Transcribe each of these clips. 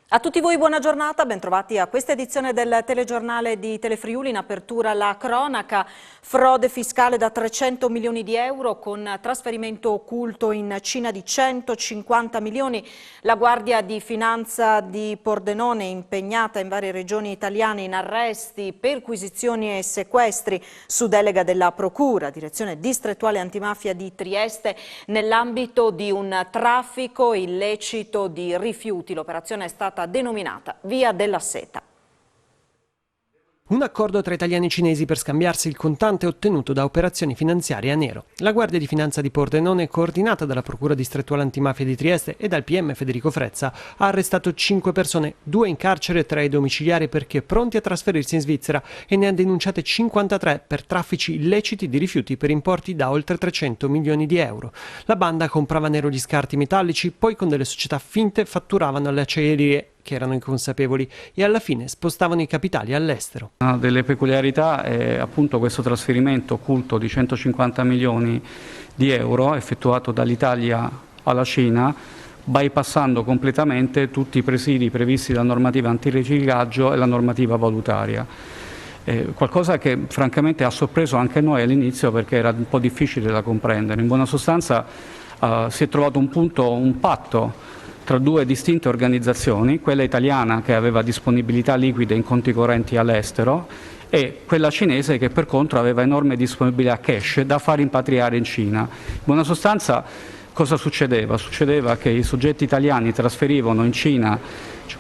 A tutti voi buona giornata, bentrovati a questa edizione del telegiornale di Telefriuli. In apertura la cronaca, frode fiscale da 300 milioni di euro con trasferimento occulto in Cina di 150 milioni. La Guardia di Finanza di Pordenone impegnata in varie regioni italiane in arresti, perquisizioni e sequestri su delega della Procura, Direzione Distrettuale Antimafia di Trieste, nell'ambito di un traffico illecito di rifiuti. L'operazione è stata denominata Via della Seta. Un accordo tra italiani e cinesi per scambiarsi il contante ottenuto da operazioni finanziarie a nero. La Guardia di Finanza di Pordenone, coordinata dalla Procura Distrettuale Antimafia di Trieste e dal PM Federico Frezza, ha arrestato 5 persone, 2 in carcere e 3 ai domiciliari perché pronti a trasferirsi in Svizzera, e ne ha denunciate 53 per traffici illeciti di rifiuti per importi da oltre 300 milioni di euro. La banda comprava a nero gli scarti metallici, poi con delle società finte fatturavano alle acciaierie che erano inconsapevoli e alla fine spostavano i capitali all'estero. Una delle peculiarità è appunto questo trasferimento occulto di 150 milioni di euro effettuato dall'Italia alla Cina, bypassando completamente tutti i presidi previsti dalla normativa antiriciclaggio e la normativa valutaria. Qualcosa che francamente ha sorpreso anche noi all'inizio perché era un po' difficile da comprendere. In buona sostanza si è trovato un patto tra due distinte organizzazioni, quella italiana che aveva disponibilità liquide in conti correnti all'estero e quella cinese che per contro aveva enorme disponibilità cash da far rimpatriare in Cina. In buona sostanza cosa succedeva? Succedeva che i soggetti italiani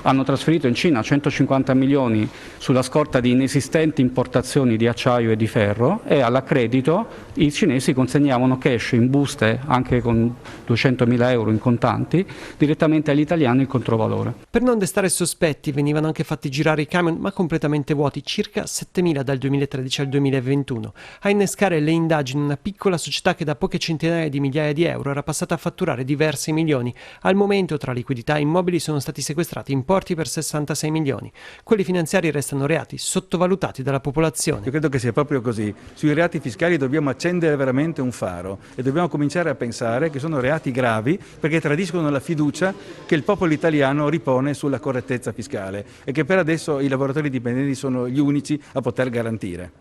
hanno trasferito in Cina 150 milioni sulla scorta di inesistenti importazioni di acciaio e di ferro e all'accredito i cinesi consegnavano cash in buste, anche con 200.000 euro in contanti, direttamente agli italiani il controvalore. Per non destare sospetti venivano anche fatti girare i camion, ma completamente vuoti, circa 7.000 dal 2013 al 2021. A innescare le indagini una piccola società che da poche centinaia di migliaia di euro era passata a fatturare diversi milioni. Al momento tra liquidità e immobili sono stati sequestrati importi per 66 milioni. Quelli finanziari restano reati sottovalutati dalla popolazione. Io credo che sia proprio così. Sui reati fiscali dobbiamo accendere veramente un faro e dobbiamo cominciare a pensare che sono reati gravi perché tradiscono la fiducia che il popolo italiano ripone sulla correttezza fiscale e che per adesso i lavoratori dipendenti sono gli unici a poter garantire.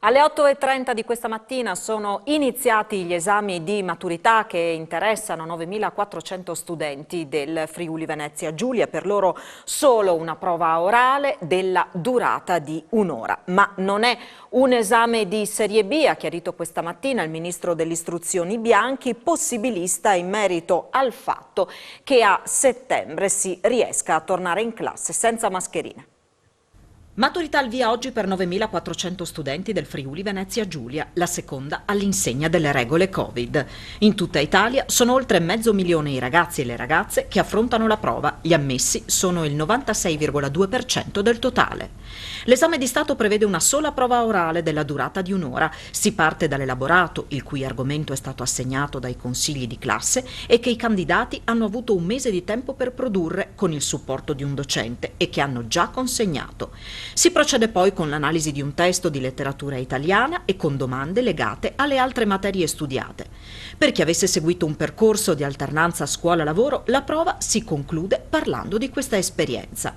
Alle 8:30 di questa mattina sono iniziati gli esami di maturità che interessano 9.400 studenti del Friuli Venezia Giulia. Per loro solo una prova orale della durata di un'ora. Ma non è un esame di serie B, ha chiarito questa mattina il ministro dell'Istruzione Bianchi, possibilista in merito al fatto che a settembre si riesca a tornare in classe senza mascherine. Maturità al via oggi per 9.400 studenti del Friuli Venezia Giulia, la seconda all'insegna delle regole Covid. In tutta Italia sono oltre 500.000 i ragazzi e le ragazze che affrontano la prova. Gli ammessi sono il 96,2% del totale. L'esame di Stato prevede una sola prova orale della durata di un'ora. Si parte dall'elaborato, il cui argomento è stato assegnato dai consigli di classe e che i candidati hanno avuto un mese di tempo per produrre con il supporto di un docente e che hanno già consegnato. Si procede poi con l'analisi di un testo di letteratura italiana e con domande legate alle altre materie studiate. Per chi avesse seguito un percorso di alternanza scuola-lavoro, la prova si conclude parlando di questa esperienza.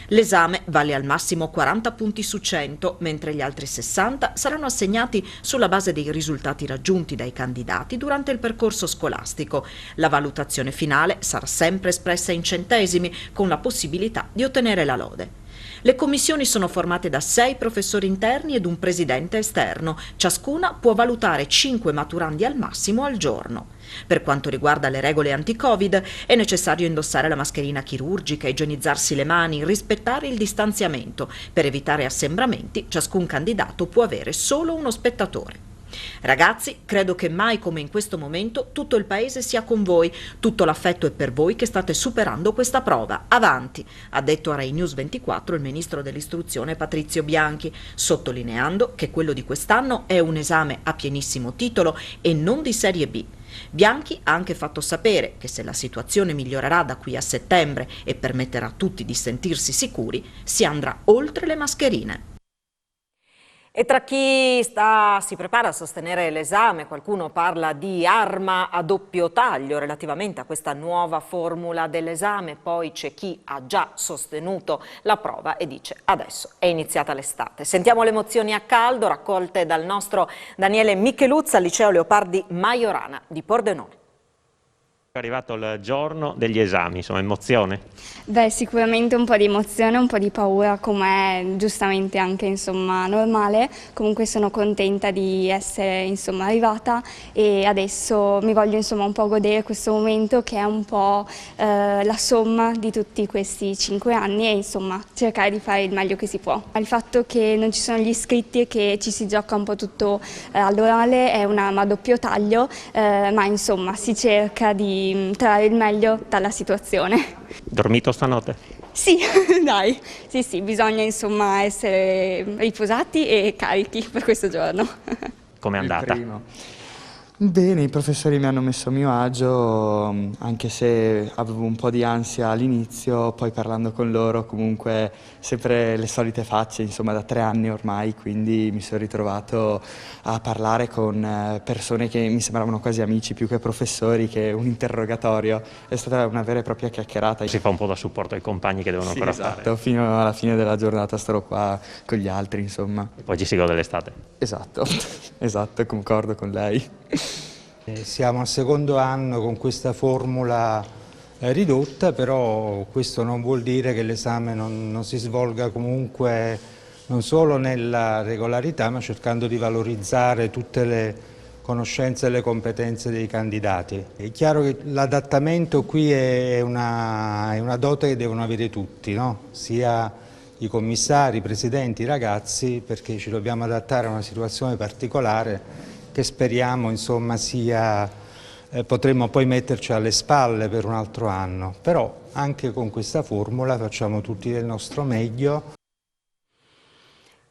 L'esame vale al massimo 40 punti su 100, mentre gli altri 60 saranno assegnati sulla base dei risultati raggiunti dai candidati durante il percorso scolastico. La valutazione finale sarà sempre espressa in centesimi, con la possibilità di ottenere la lode. Le commissioni sono formate da 6 professori interni ed un presidente esterno. Ciascuna può valutare 5 maturandi al massimo al giorno. Per quanto riguarda le regole anti-Covid, è necessario indossare la mascherina chirurgica, igienizzarsi le mani, rispettare il distanziamento. Per evitare assembramenti, ciascun candidato può avere solo uno spettatore. Ragazzi, credo che mai come in questo momento tutto il paese sia con voi, tutto l'affetto è per voi che state superando questa prova. Avanti, ha detto a Rai News 24 il ministro dell'istruzione Patrizio Bianchi, sottolineando che quello di quest'anno è un esame a pienissimo titolo e non di serie B. Bianchi ha anche fatto sapere che se la situazione migliorerà da qui a settembre e permetterà a tutti di sentirsi sicuri, si andrà oltre le mascherine. E tra chi si prepara a sostenere l'esame, qualcuno parla di arma a doppio taglio relativamente a questa nuova formula dell'esame, poi c'è chi ha già sostenuto la prova e dice adesso è iniziata l'estate. Sentiamo le emozioni a caldo raccolte dal nostro Daniele Micheluzza al liceo Leopardi Majorana di Pordenone. È arrivato il giorno degli esami, insomma, emozione? Beh, sicuramente un po' di emozione, un po' di paura, come giustamente anche normale. Comunque sono contenta di essere arrivata e adesso mi voglio un po' godere questo momento che è un po' la somma di tutti questi 5 anni e cercare di fare il meglio che si può. Il fatto che non ci sono gli iscritti e che ci si gioca un po' tutto all'orale è un'arma a doppio taglio, ma si cerca di trarre il meglio dalla situazione. Dormito stanotte? Sì, dai, sì, bisogna essere riposati e carichi per questo giorno. Com'è andata? Bene, i professori mi hanno messo a mio agio, anche se avevo un po' di ansia all'inizio, poi parlando con loro comunque sempre le solite facce, da 3 anni ormai, quindi mi sono ritrovato a parlare con persone che mi sembravano quasi amici più che professori, che un interrogatorio. È stata una vera e propria chiacchierata. Si fa un po' da supporto ai compagni che devono ancora fare. Esatto, fino alla fine della giornata starò qua con gli altri, E poi ci si gode l'estate. Esatto, concordo con lei. Siamo al secondo anno con questa formula ridotta, però questo non vuol dire che l'esame non si svolga comunque non solo nella regolarità, ma cercando di valorizzare tutte le conoscenze e le competenze dei candidati. È chiaro che l'adattamento qui è una dote che devono avere tutti, no? Sia i commissari, i presidenti, i ragazzi, perché ci dobbiamo adattare a una situazione particolare che speriamo potremmo poi metterci alle spalle per un altro anno, però anche con questa formula facciamo tutti del nostro meglio.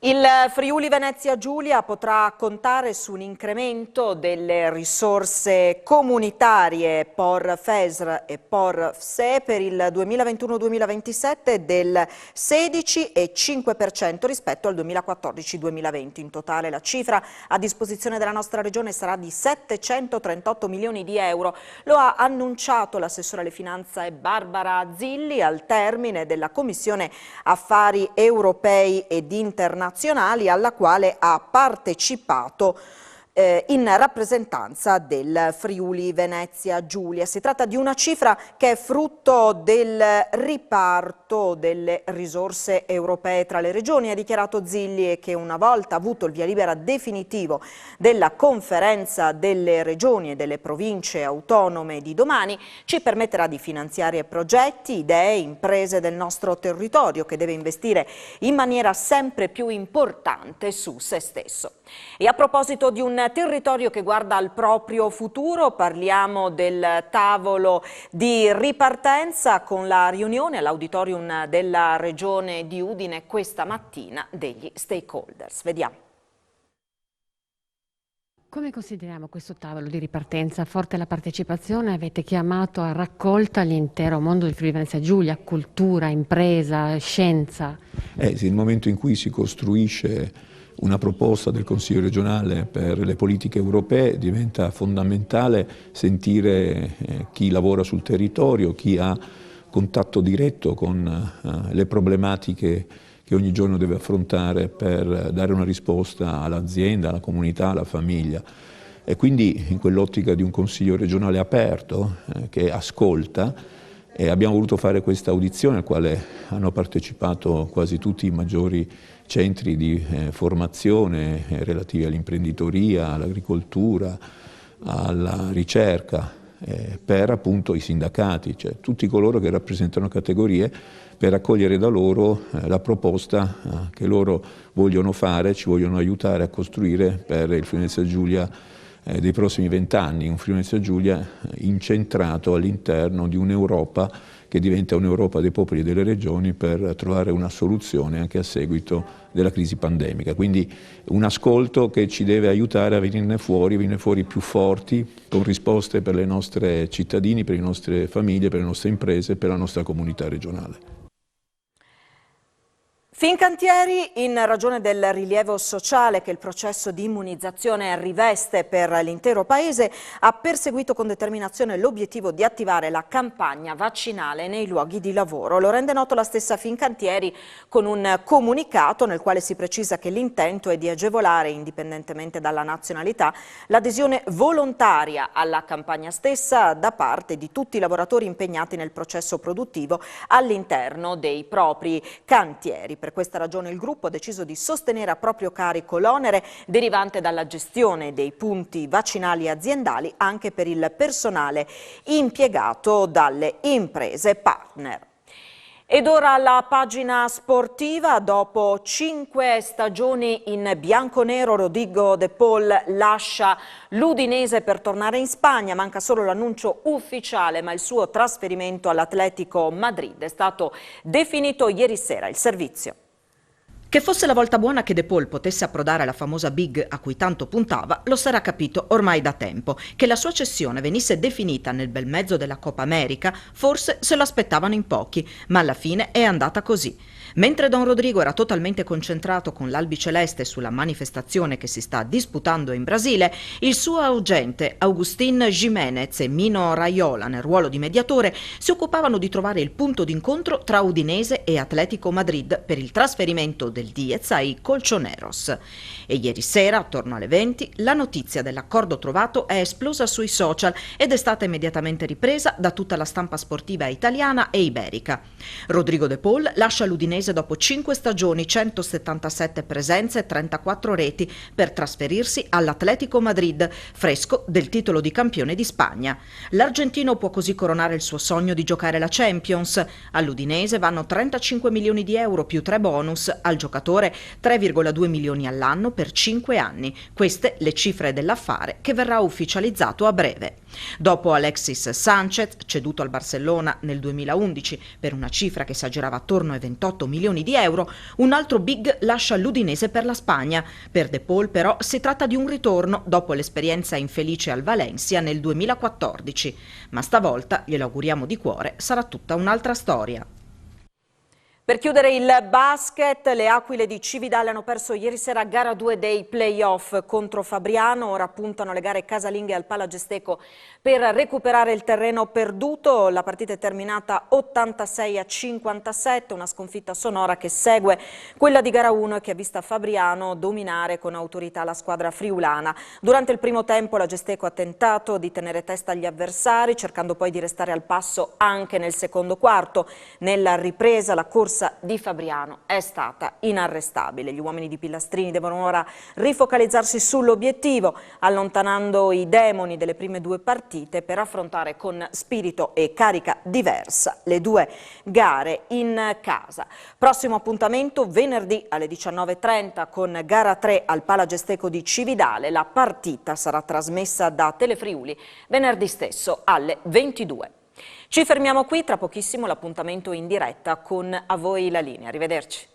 Il Friuli Venezia Giulia potrà contare su un incremento delle risorse comunitarie POR FESR e POR FSE per il 2021-2027 del 16,5% rispetto al 2014-2020. In totale la cifra a disposizione della nostra regione sarà di 738 milioni di euro. Lo ha annunciato l'assessore alle finanze Barbara Zilli al termine della Commissione Affari Europei ed Internazionali alla quale ha partecipato in rappresentanza del Friuli Venezia Giulia. Si tratta di una cifra che è frutto del riparto delle risorse europee tra le regioni, ha dichiarato Zilli, e che una volta avuto il via libera definitivo della conferenza delle regioni e delle province autonome di domani ci permetterà di finanziare progetti, idee, imprese del nostro territorio che deve investire in maniera sempre più importante su se stesso. E a proposito di un territorio che guarda al proprio futuro, parliamo del tavolo di ripartenza con la riunione all'auditorium della Regione di Udine questa mattina degli stakeholders. Vediamo. Come consideriamo questo tavolo di ripartenza? Forte la partecipazione, avete chiamato a raccolta l'intero mondo del Friuli Venezia Giulia, cultura, impresa, scienza. Sì, il momento in cui si costruisce una proposta del Consiglio regionale per le politiche europee diventa fondamentale sentire chi lavora sul territorio, chi ha contatto diretto con le problematiche che ogni giorno deve affrontare per dare una risposta all'azienda, alla comunità, alla famiglia. E quindi in quell'ottica di un Consiglio regionale aperto che ascolta, abbiamo voluto fare questa audizione al quale hanno partecipato quasi tutti i maggiori centri di formazione relativi all'imprenditoria, all'agricoltura, alla ricerca, per appunto i sindacati, cioè tutti coloro che rappresentano categorie, per raccogliere da loro la proposta che loro vogliono fare, ci vogliono aiutare a costruire per il Friuli Venezia Giulia dei prossimi 20 anni, un Friuli Venezia Giulia incentrato all'interno di un'Europa che diventa un'Europa dei popoli e delle regioni per trovare una soluzione anche a seguito della crisi pandemica. Quindi un ascolto che ci deve aiutare a venire fuori più forti, con risposte per le nostre cittadini, per le nostre famiglie, per le nostre imprese, per la nostra comunità regionale. Fincantieri, in ragione del rilievo sociale che il processo di immunizzazione riveste per l'intero Paese, ha perseguito con determinazione l'obiettivo di attivare la campagna vaccinale nei luoghi di lavoro. Lo rende noto la stessa Fincantieri con un comunicato nel quale si precisa che l'intento è di agevolare, indipendentemente dalla nazionalità, l'adesione volontaria alla campagna stessa da parte di tutti i lavoratori impegnati nel processo produttivo all'interno dei propri cantieri. Per questa ragione il gruppo ha deciso di sostenere a proprio carico l'onere derivante dalla gestione dei punti vaccinali aziendali anche per il personale impiegato dalle imprese partner. Ed ora la pagina sportiva. Dopo 5 stagioni in bianconero, Rodrigo De Paul lascia l'Udinese per tornare in Spagna. Manca solo l'annuncio ufficiale, ma il suo trasferimento all'Atletico Madrid è stato definito ieri sera. Il servizio. Che fosse la volta buona che De Paul potesse approdare alla famosa big a cui tanto puntava, lo sarà capito ormai da tempo. Che la sua cessione venisse definita nel bel mezzo della Coppa America, forse se lo aspettavano in pochi, ma alla fine è andata così. Mentre Don Rodrigo era totalmente concentrato con l'albiceleste sulla manifestazione che si sta disputando in Brasile, il suo agente Agustín Jiménez e Mino Raiola, nel ruolo di mediatore, si occupavano di trovare il punto d'incontro tra Udinese e Atletico Madrid per il trasferimento del Diez ai Colchoneros. E ieri sera, attorno alle 20, la notizia dell'accordo trovato è esplosa sui social ed è stata immediatamente ripresa da tutta la stampa sportiva italiana e iberica. Rodrigo De Paul lascia l'Udinese dopo 5 stagioni, 177 presenze e 34 reti per trasferirsi all'Atletico Madrid, fresco del titolo di campione di Spagna. L'argentino può così coronare il suo sogno di giocare la Champions. All'Udinese vanno 35 milioni di euro più 3 bonus, al giocatore 3,2 milioni all'anno per 5 anni. Queste le cifre dell'affare che verrà ufficializzato a breve. Dopo Alexis Sanchez, ceduto al Barcellona nel 2011 per una cifra che si aggirava attorno ai 28 milioni di euro, un altro big lascia l'Udinese per la Spagna. Per De Paul però si tratta di un ritorno dopo l'esperienza infelice al Valencia nel 2014. Ma stavolta, glielo auguriamo di cuore, sarà tutta un'altra storia. Per chiudere il basket, le Aquile di Cividale hanno perso ieri sera gara 2 dei play-off contro Fabriano. Ora puntano le gare casalinghe al Palagesteco per recuperare il terreno perduto. La partita è terminata 86-57, una sconfitta sonora che segue quella di gara 1 e che ha vista Fabriano dominare con autorità la squadra friulana. Durante il primo tempo la Gesteco ha tentato di tenere testa agli avversari, cercando poi di restare al passo anche nel secondo quarto. Nella ripresa la corsa di Fabriano è stata inarrestabile. Gli uomini di Pillastrini devono ora rifocalizzarsi sull'obiettivo, allontanando i demoni delle prime 2 partite per affrontare con spirito e carica diversa le 2 gare in casa. Prossimo appuntamento venerdì alle 19:30 con gara 3 al Palagesteco di Cividale. La partita sarà trasmessa da Telefriuli venerdì stesso alle 22. Ci fermiamo qui, tra pochissimo l'appuntamento in diretta con A Voi la Linea. Arrivederci.